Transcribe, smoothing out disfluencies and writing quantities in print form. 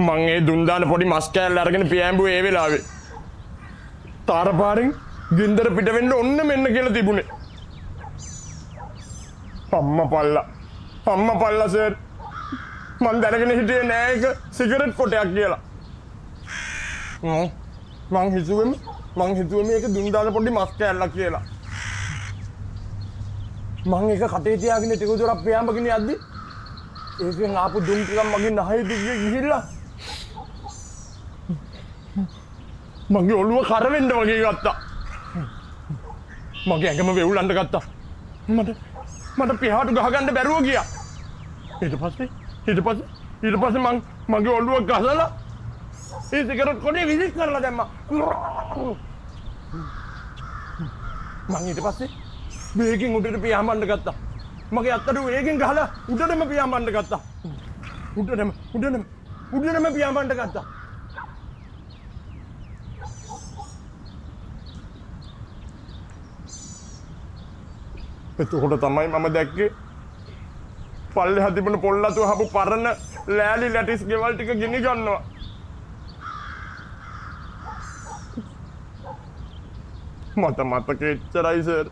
මං ඒ දුන් දාන පොඩි මස් කෑල්ල අරගෙන පියෑඹුවේ ඒ වෙලාවේ. තාරපාරෙන් ගින්දර පිට වෙන්න ඔන්න මෙන්න කියලා තිබුණේ. අම්මා පල්ලා සර්. මං දැනගෙන හිටියේ නෑ ඒක සිගරට් කොටයක් කියලා. මං හිතුවේ මේක දුන් දාන පොඩි මස් කෑල්ලක් කියලා. මං ඒක කටේ තියාගෙන ටික දුරක් පියාඹගෙන යද්දි ඒකෙන් ආපු දුම් ටිකක් මගේ නහය දිගේ ගිහිල්ලා මගේ ඔළුව කරවෙන්න වගේ ගත්තා. මගේ ඇඟම වෙවුලන්න ගත්තා. මට පියාට ගහගන්න බැරුව ගියා. ඊට පස්සේ මගේ ඔළුව ගහලා ඒ සිගරට් කොටේ විසික් කරලා දැම්මා. මං ඊට පස්සේ වේගෙන් උඩට පියාඹන්න ගත්තා. මගේ අත්තට වේගෙන් ගහලා උඩටම පියාඹන්න ගත්තා. උඩටම පියාඹන්න ගත්තා. එතකොට තමයි මම දැක්කේ පල්ලෙහා තිබුණ පොල්ලතු හපු පරණ ලෑලි ලැටිස් ගෙවල් ටික ගිනි ගන්නවා. මට මතකෙ එච්චරයි සර්.